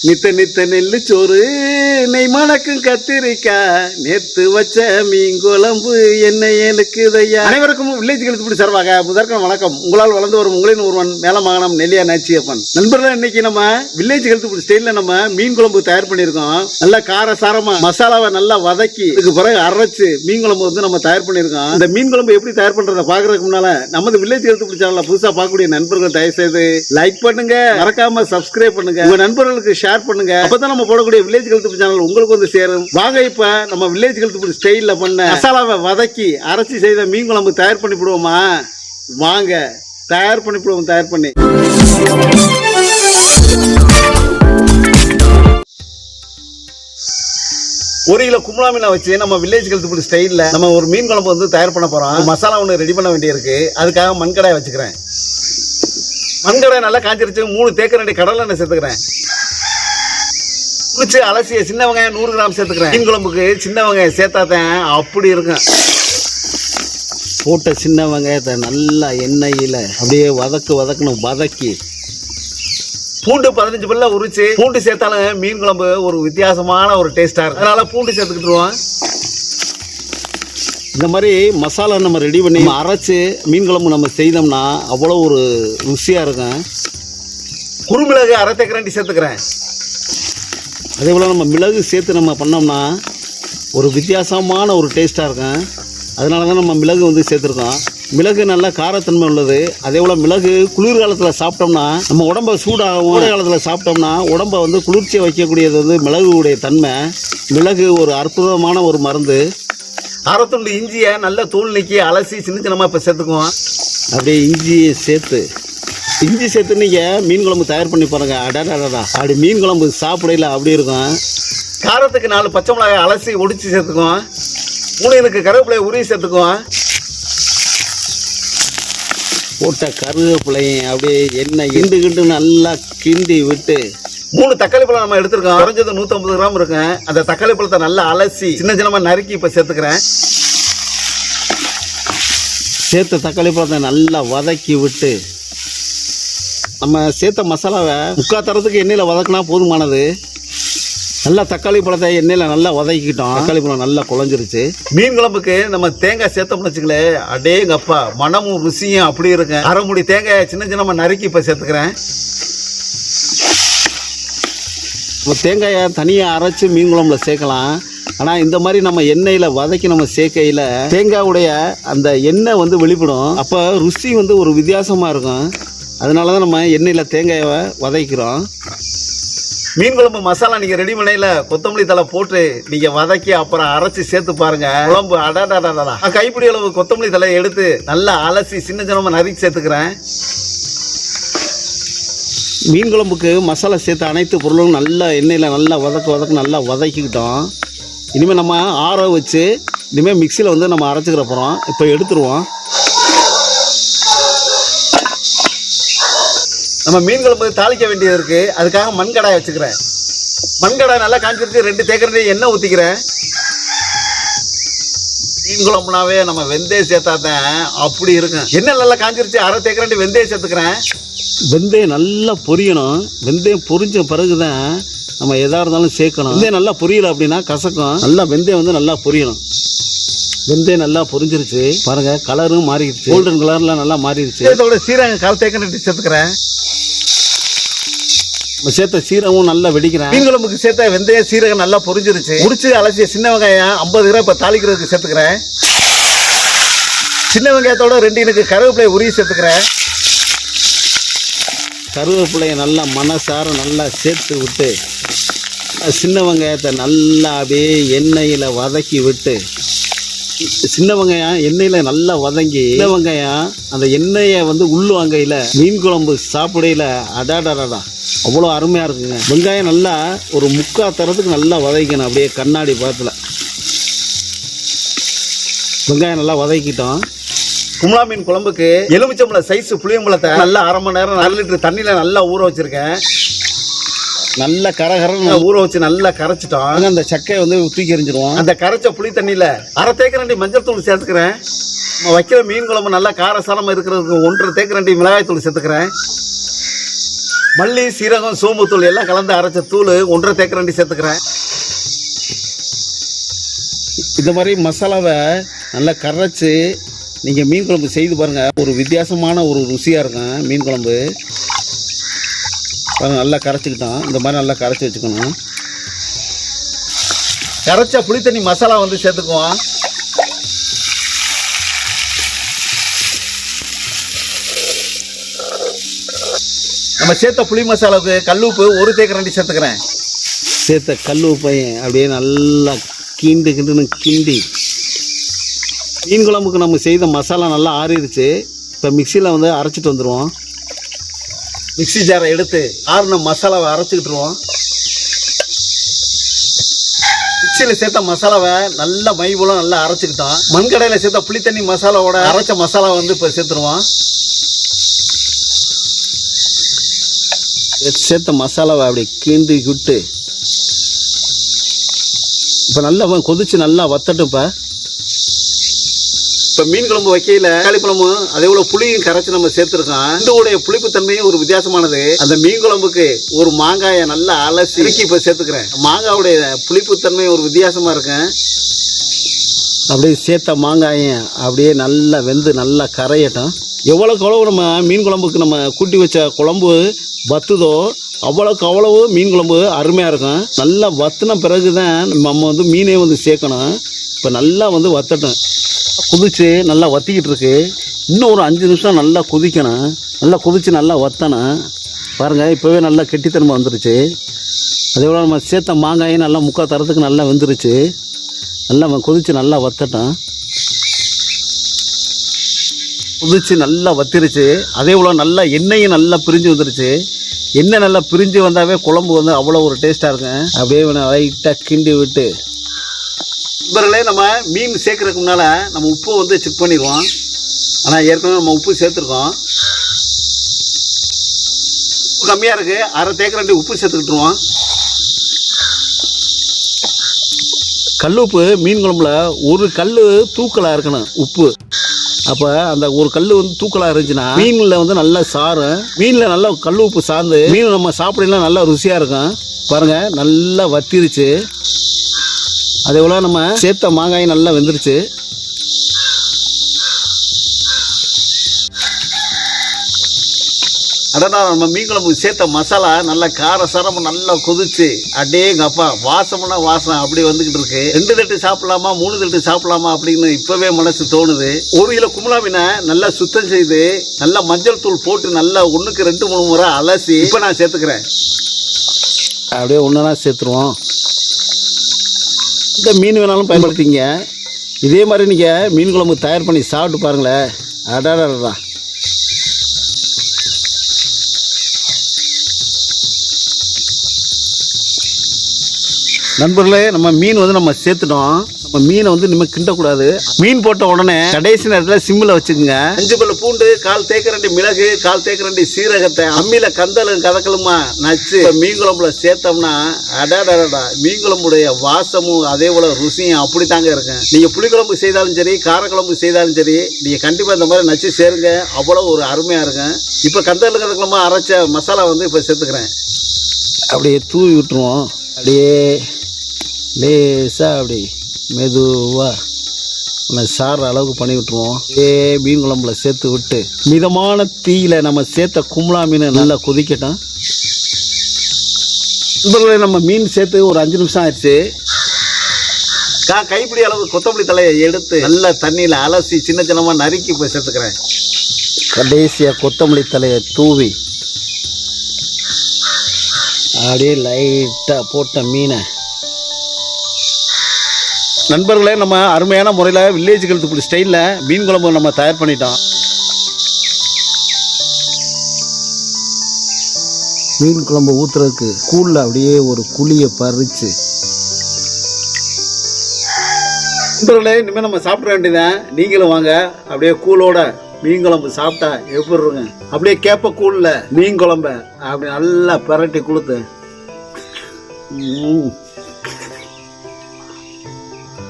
நித்த நித்த நெல்லு சோறு நெய் மணக்கும் கத்திரிக்கா நேத்து வச்ச மீன் குழம்பு என்ன எனக்குதையா. அனைவருக்கும் வில்லேஜ் கெழுத்துப்படி சார்பாக முதற்கண் வணக்கம். உங்களால் வளர்ந்து வரும் உங்களின் ஒருவன் மேலமாகனம் நெல்லியா நாச்சியப்பன். நண்பர்கள், இன்னைக்கு நம்ம வில்லேஜ் கெழுத்துப்படி ஸ்டைல்ல நம்ம மீன் குழம்பு தயார் பண்ணியிருக்கோம். நல்லா காரசாரமா மசாலாவை நல்லா வதக்கி இதுக்கு பிறகு அரைச்சு மீன் குழம்பு வந்து நம்ம தயார் பண்ணியிருக்கோம். இந்த மீன் குழம்பு எப்படி தயார் பண்றதை பாக்குறதுக்கு முன்னால நமது வில்லேஜ் கெழுத்துப்படி சேனல்ல புதுசா பார்க்கக்கூடிய நண்பர்கள் தயவு செய்து லைக் பண்ணுங்க, மறக்காம சப்ஸ்கிரைப் பண்ணுங்க, உங்க நண்பர்களுக்கு ஷேர் பண்ணுங்க. அப்பதான் நம்ம போடக்கூடிய வில்லேஜ் கெழுத்துப்படி சேனல் உங்களுக்கு வந்து சேரும். வாங்க இப்ப நம்ம வில்லேஜ் கெழுத்துப்படி ஸ்டைல்ல பண்ண மசாலாவை வதக்கி அரைச்சி செய்த மீன் குழம்பு தயார் பண்ணி விடுவோமா? வாங்க தயார் பண்ணி விடுவோம். தயார் பண்ணி 1 கிலோ கும்பலா மீனை வச்சு நம்ம வில்லேஜ் கெழுத்துப்படி ஸ்டைல்ல நம்ம ஒரு மீன் குழம்பு வந்து தயார் பண்ண போறோம். மசாலா ஒன்று ரெடி பண்ண வேண்டியிருக்கு. அதுக்காக மண்கடாயை வச்சுக்கிறேன். மண்கடாய் நல்லா காய்ச்சிருச்சு. 3 தேக்கரண்டி கடலை எண்ணெய் சேர்த்துக்கிறேன். குளிச்சு அலசிய சின்ன வெங்காயம் 100 கிராம் சேர்த்துக்கிறேன். மீன் குழம்புக்கு சின்ன வெங்காயம் சேர்த்தாதான் அப்படி இருக்கும். போட்ட சின்ன வெங்காயத்தை நல்லா எண்ணெயில அப்படியே வதக்கணும். வதக்கி பூண்டு 15 பல்ல உரிச்சு பூண்டு சேர்த்தாலும் மீன் குழம்பு ஒரு வித்தியாசமான ஒரு டேஸ்டா இருக்கும். அதனால பூண்டு சேர்த்துக்கிட்டுருவோம். இந்த மாதிரி மசாலா நம்ம ரெடி பண்ணி அரைச்சு மீன் குழம்பு நம்ம செய்தோம்னா அவ்வளோ ஒரு ருசியா இருக்கும். குறுமிளகு அரை தேக்கரண்டி சேர்த்துக்கிறேன். அதே போல் நம்ம மிளகு சேர்த்து நம்ம பண்ணோம்னா ஒரு வித்தியாசமான ஒரு டேஸ்ட்டாக இருக்கும். அதனால தான் நம்ம மிளகு வந்து சேர்த்துருக்கோம். மிளகு நல்லா காரத்தன்மை உள்ளது. அதே போல் மிளகு குளிர்காலத்தில் சாப்பிட்டோம்னா நம்ம உடம்பை சூடாகும். கோடை காலத்தில் சாப்பிட்டோம்னா உடம்பை வந்து குளிர்ச்சியை வைக்கக்கூடியது வந்து மிளகுடைய தன்மை. மிளகு ஒரு அற்புதமான ஒரு மருந்து. அரைத்துண்டு இஞ்சியை நல்லா தூள் நீக்கி அலசி சின்ன சின்னமாக இப்போ சேர்த்துக்குவோம். அப்படியே இஞ்சியை இஞ்சி சேர்த்து நீங்கள் மீன் குழம்பு தயார் பண்ணி பாருங்க. அடடா அப்படி மீன் குழம்பு சாப்பிடல அப்படி இருக்கும். காரத்துக்கு 4 பச்சை மிளகாய் அலசி ஒடிச்சு சேர்த்துக்குவோம். 3 எனக்கு கருவேப்பிலையை உருவி சேர்த்துக்குவோம். போட்ட கருவேப்பிலையும் அப்படியே எண்ணெய் கிண்டு நல்லா கிண்டி விட்டு 3 தக்காளி பழம் நம்ம எடுத்துருக்கோம். குறைஞ்சது 150 கிராம் இருக்கும். அந்த தக்காளி பழத்தை நல்லா அலசி சின்ன சின்னமா நறுக்கி இப்ப சேர்த்துக்கிறேன். சேர்த்த தக்காளி பழத்தை நல்லா வதக்கி விட்டு நம்ம சேர்த்த மசாலாவை 3/4 தரத்துக்கு எண்ணெயில் வதக்கினா போதுமானது. நல்லா தக்காளி பழத்தை எண்ணெயில் நல்லா வதக்கிட்டோம். தக்காளி பழம் நல்லா குழஞ்சிருச்சு. மீன் குழம்புக்கு நம்ம தேங்காய் சேர்த்தோம்னு வச்சுங்களே, அடேங்கப்பா மனமும் ருசியும் அப்படி இருக்கு. அரை மூடி தேங்காய் சின்ன சின்னமா நறுக்கி இப்ப சேர்த்துக்கிறேன். நம்ம தேங்காயை தனியாக அரைச்சி மீன் குழம்புல சேர்க்கலாம். ஆனால் இந்த மாதிரி நம்ம எண்ணெயில் வதக்கி நம்ம சேர்க்கையில் தேங்காயுடைய அந்த எண்ணெய் வந்து வெளிப்படும். அப்போ ருசி வந்து ஒரு வித்தியாசமாக இருக்கும். அதனால தான் நம்ம எண்ணெயில் தேங்காயை வதக்கிறோம். மீன் குழம்பு மசாலா நீங்கள் ரெடி பண்ணையில் கொத்தமல்லி தலை போட்டு நீங்கள் வதக்கி அப்புறம் அரைச்சி சேர்த்து பாருங்க. குழம்பு அடடா. கைப்பிடி அளவு கொத்தமல்லி தலையை எடுத்து நல்லா அலசி சின்ன சின்னமாக நறுக்கி சேர்த்துக்கிறேன். மீன் குழம்புக்கு மசாலா சேர்த்து அனைத்து பொருளும் நல்லா எண்ணெயில் நல்லா வதக்க நல்லா வதக்கிக்கிட்டோம். இனிமேல் நம்ம ஆற வச்சு இனிமேல் மிக்சியில் வந்து நம்ம அரைச்சிக்கிற போகிறோம். இப்போ எடுத்துருவோம். நம்ம மீன் குழம்பு தாளிக்க வேண்டியது இருக்கு. அதுக்காக மண்கடாய் வச்சுக்கிறேன். மண்கடாய் நல்லா காஞ்சிருச்சு. 2 தேக்கரண்டி எண்ணெய் ஊற்றிக்கிறேன். மீன் குழம்புனாவே நம்ம வெந்தயம் சேர்த்தாதான் அப்படி இருக்கும். எண்ணெய் நல்லா காஞ்சிருச்சு. அரை தேக்கரண்டி வெந்தயம் சேர்த்துக்கிறேன். வெந்தயம் நல்லா பொரியணும். வெந்தயம் பொரிஞ்ச பிறகுதான் நம்ம எதா இருந்தாலும் சேர்க்கணும். வெந்தயம் நல்லா பொரியல அப்படின்னா கசக்கும். நல்லா வெந்தயம் வந்து நல்லா பொரியணும். வெந்தயம் நல்லா பொரிஞ்சிருச்சு பாருங்க. கலரும் மாறிடுச்சு. கோல்டன் கலர்ல நல்லா மாறிடுச்சு. இதோட சீரகம் 1/4 தேக்கரண்டி சேர்த்துக்கிறேன். சேர்த்த சீரகம் நல்லா வெடிக்கிறேன். மீன் குழம்புக்கு சேர்த்த வெந்தயம் சீரகம் நல்லா பொரிஞ்சிருச்சு. முடிச்சு அலசிய சின்ன வெங்காயம் 50 கிராம் இப்ப தாளிக்கிறதுக்கு சேர்த்துக்கிறேன். சின்ன வெங்காயத்தோட 2 எனக்கு கருவேப்பிலையை உருவி சேர்த்துக்கிறேன். கருவேப்பிலையை நல்லா மனசார நல்லா சேர்த்து விட்டு சின்ன வெங்காயத்தை நல்லா அப்படியே எண்ணெயில் வதக்கி விட்டு சின்ன வெங்காயம் எண்ணெயில் நல்லா வதங்கி சின்ன வெங்காயம் அந்த எண்ணெயை வந்து உள்ளுவாங்கையில் மீன் குழம்பு சாப்பிடையில் அடாடாடா அவ்வளோ அருமையாக இருக்குங்க. வெங்காயம் நல்லா ஒரு 3/4 தரத்துக்கு நல்லா வதக்கணும். அப்படியே கண்ணாடி பாத்தில் வெங்காயம் நல்லா வதக்கிட்டோம். கும்பலா மீன் குழம்புக்கு எலுமிச்சம்பழம் சைஸ் புளியம்பழத்தை நல்லா 1/2 மணி நேரம் 4 லிட்டர் தண்ணியில் நல்லா ஊற வச்சுருக்கேன். நல்லா கரகரன்னு ஊற வச்சு நல்லா கரைச்சிட்டோம். அந்த சக்கையை வந்து தூக்கி எறிஞ்சிடுவோம். அந்த கரைச்ச புளி தண்ணியில் அரை தேக்கரண்டி மஞ்சள் தூள் சேர்த்துக்கிறேன். நம்ம வைக்கிற மீன் குழம்பு நல்லா காரசாரமாக இருக்கிறதுக்கு 1/2 தேக்கரண்டி மிளகாய் தூள் சேர்த்துக்கிறேன். மல்லி, சீரகம், சோம்புத்தூள் எல்லாம் கலந்து அரைச்ச தூள் 1.5 தேக்கரண்டி சேர்த்துக்கிறேன். இந்த மாதிரி மசாலாவை நல்லா கரைச்சி நீங்கள் மீன் குழம்பு செய்து பாருங்கள். ஒரு வித்தியாசமான ஒரு ருசியாக இருக்கும் மீன் குழம்பு. பாருங்கள், நல்லா கரைச்சிக்கிட்டோம். இந்த மாதிரி நல்லா கரைச்சி வச்சுக்கணும். கரைச்ச புளி தண்ணி மசாலா வந்து சேர்த்துக்குவோம். நம்ம சேர்த்த புளி மசாலாவுக்கு கல் உப்பு 1 தேக்கரண்டி சேர்த்துக்கிறேன். சேர்த்த கல் உப்பையும் அப்படியே நல்லா கிண்டி மீன் குழம்புக்கு நம்ம செய்த மசாலா நல்லா ஆறிடுச்சு. இப்போ மிக்சியில் வந்து அரைச்சிட்டு வந்துடுவோம். மிக்சி ஜாரை எடுத்து ஆறின மசாலாவை அரைச்சிக்கிட்டுருவோம். மிக்சியில் சேர்த்த மசாலாவை நல்லா மை போல நல்லா அரைச்சிக்கிட்டோம். மண்கடையில் சேர்த்த புளி தண்ணி மசாலாவோட அரைச்ச மசாலா வந்து இப்போ சேர்த்துருவோம். சேர்த்த மசாலாவை அப்படி கிண்டி விட்டு இப்போ நல்லா கொதிச்சு நல்லா வத்தட்டும். இப்போ மீன் குழம்பு வைக்கையில் தக்காளி பழமும் அதே போல புளியும் கரைச்சி நம்ம சேர்த்துருக்கோம். இந்த புளிப்பு தன்மையும் ஒரு வித்தியாசமானது. அந்த மீன் குழம்புக்கு ஒரு மாங்காயை நல்லா அலசி இப்போ சேர்த்துக்கிறேன். மாங்காவுடைய புளிப்பு தன்மை ஒரு வித்தியாசமா இருக்கும். அப்படியே சேர்த்த மாங்காயம் அப்படியே நல்லா வெந்து நல்லா கரையட்டும். எவ்வளோக்கு அவ்வளவு நம்ம மீன் குழம்புக்கு நம்ம கூட்டி வச்ச குழம்பு வத்துதோ அவ்வளவு மீன் குழம்பு அருமையாக இருக்கும். நல்லா வத்தின பிறகு தான் நம்ம வந்து மீனே வந்து சேர்க்கணும். இப்போ நல்லா வந்து வத்தட்டும். கொதிச்சு நல்லா வத்திக்கிட்டு இருக்கு. இன்னும் ஒரு 5 நிமிஷம் நல்லா கொதிக்கணும். நல்லா கொதிச்சு நல்லா வத்தணும். பாருங்கள், இப்போவே நல்லா கெட்டித்தன்மை வந்துருச்சு. அதே போல் நம்ம சேர்த்த மாங்காயும் நல்லா முக்கால் தரத்துக்கு நல்லா வெந்துருச்சு. நல்லா கொதிச்சு நல்லா வத்தட்டும். கொதிச்சு நல்லா வத்திருச்சு. அதே போல் நல்லா எண்ணெயும் நல்லா பிரிஞ்சு வந்துருச்சு. எண்ணெய் நல்லா பிரிஞ்சு வந்தாவே குழம்பு வந்து அவ்வளோ ஒரு டேஸ்ட்டாக இருக்கும். அப்படியே லைட்டாக கிண்டி விட்டு நண்பர்களே, நம்ம மீன் சேர்க்கறதுக்கு முன்னால் நம்ம உப்பு வந்து செக் பண்ணிடுவோம். ஆனால் ஏற்கனவே நம்ம உப்பு சேர்த்துருக்கோம். உப்பு கம்மியாக இருக்குது. 1/2 தேக்கரண்டி உப்பு சேர்த்துக்கிட்டுருவோம். கல் உப்பு மீன் குழம்புல ஒரு கல் தூக்கலாக இருக்கணும் உப்பு. அப்போ அந்த ஒரு கல் வந்து தூக்கலாக இருந்துச்சுன்னா மீனில் வந்து நல்லா சாரும். மீனில் நல்லா கல் உப்பு சார்ந்து மீன் நம்ம சாப்பிடலாம் நல்லா ருசியாக இருக்கும். பாருங்கள், நல்லா வத்திருச்சு. அதே போல் நம்ம சேர்த்த மாங்காயும் நல்லா வெந்துருச்சு. அடடா, நம்ம மீன் குழம்பு சேர்த்த மசாலா நல்லா கார சாரமாக நல்லா கொதிச்சு அடேங்கப்பா வாசம்னா வாசம் அப்படி வந்துக்கிட்டு இருக்கு. 2 தட்டு சாப்பிடலாமா 3 தட்டு சாப்பிடலாமா அப்படின்னு இப்போவே மனசு தோணுது. 1 கிலோ குமுலா மீனை நல்லா சுத்தம் செய்து நல்லா மஞ்சள் தூள் போட்டு நல்லா 1க்கு 2-3 முறை அலசி இப்போ நான் சேர்த்துக்கிறேன். அப்படியே ஒன்றா சேர்த்துருவோம். இந்த மீன் வேணாலும் பயன்படுத்திங்க. இதே மாதிரி நீங்கள் மீன் குழம்பு தயார் பண்ணி சாப்பிட்டு பாருங்களேன். அடாடா, நண்பர்களே, நம்ம மீன் வந்து நம்ம சேர்த்துட்டோம். நம்ம மீனை வந்து இனிமேல் கிண்டக்கூடாது. மீன் போட்ட உடனே கடைசி நேரத்தில் சிம்மில் வச்சுக்கோங்க. 5 பல்லு பூண்டு, 1/4 தேக்கரண்டி மிளகு, 1/4 தேக்கரண்டி சீரகத்தை அம்மியில் கந்தலும் கதக்கலுமா நச்சு மீன் குழம்புல சேர்த்தோம்னா அடாடா, மீன் குழம்புடைய வாசமும் அதே போல ருசியும் அப்படி தாங்க இருக்கும். நீங்கள் புளிக்குழம்பு செய்தாலும் சரி, காரக்குழம்பு செய்தாலும் சரி, நீங்கள் கண்டிப்பாக இந்த மாதிரி நச்சு சேருங்க. அவ்வளோ ஒரு அருமையாக இருக்கும். இப்போ கந்தலும் கதக்கலுமா அரைச்ச மசாலா வந்து இப்போ சேர்த்துக்கிறேன். அப்படியே தூவி விட்டுருவோம். அப்படியே லேசாக அப்படி மெதுவாக சாறு அளவுக்கு பண்ணி விட்டுருவோம். மீன் குழம்புல சேர்த்து விட்டு மிதமான தீயில நம்ம சேர்த்த குமுலா மீன் நல்லா கொதிக்கட்டும். நண்பர்களே, நம்ம மீன் சேர்த்து ஒரு 5 நிமிஷம் ஆயிடுச்சு. கைப்பிடி அளவு கொத்தமல்லி தலையை எடுத்து நல்லா தண்ணியில் அலசி சின்ன சின்னமாக நறுக்கி போய் சேர்த்துக்கிறேன். கடைசியாக கொத்தமல்லி தலையை தூவி அப்படியே லைட்டாக போட்ட மீனை நண்பர்களே, நம்ம அருமையான முறையில் வில்லேஜ் கழுத்துப்புடி ஸ்டைலில் மீன் குழம்பு நம்ம தயார் பண்ணிட்டோம். மீன் குழம்பு ஊற்றுறதுக்கு கூழில் அப்படியே ஒரு குழியை பறித்து நண்பர்களே, இனிமேல் நம்ம சாப்பிட வேண்டியதான். நீங்களும் வாங்க. அப்படியே கூழோட மீன் குழம்பு சாப்பிட்டா எப்படி இருங்க. அப்படியே கேப்ப கூழில் மீன் குழம்ப அப்படி நல்லா பரட்டி கொடுத்து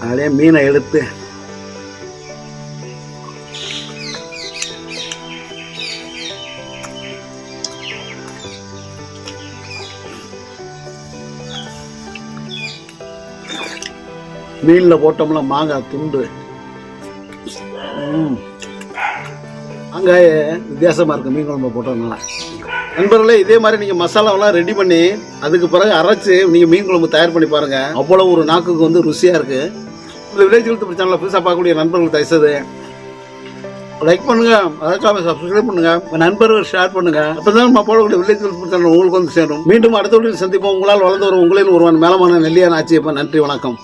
அப்படியே மீனை எடுத்து மீனில் போட்டோம்னா மாங்காய் துண்டு மாங்காய வித்தியாசமாக இருக்குது மீன் குழம்பு போட்டோம்னா. நண்பர்களே, இதே மாதிரி நீங்கள் மசாலாவெல்லாம் ரெடி பண்ணி அதுக்கு பிறகு அரைச்சி நீங்கள் மீன் குழம்பு தயார் பண்ணி பாருங்கள். அவ்வளோ ஒரு நாக்குக்கு வந்து ருசியாக இருக்குது. இந்த வில்லேஜ் ஹெல்த் சேனலில் புதுசாக பார்க்கக்கூடிய நண்பர்கள் தயவுசெய்து லைக் பண்ணுங்க, மறக்காம சப்ஸ்கிரைப் பண்ணுங்க, நண்பர்கள் ஷேர் பண்ணுங்க. அப்பதான் நம்ம போடக்கூடிய வில்லேஜ் ஹெல்த் சேனல் உங்களுக்கு வந்து சேரும். மீண்டும் அடுத்த வீடியோவில் சந்திப்போம். உங்களால் வளர்ந்து வரும் உங்களில் ஒருவன் மேலமான நெல்லியான் ஆட்சியப்பன். நன்றி, வணக்கம்.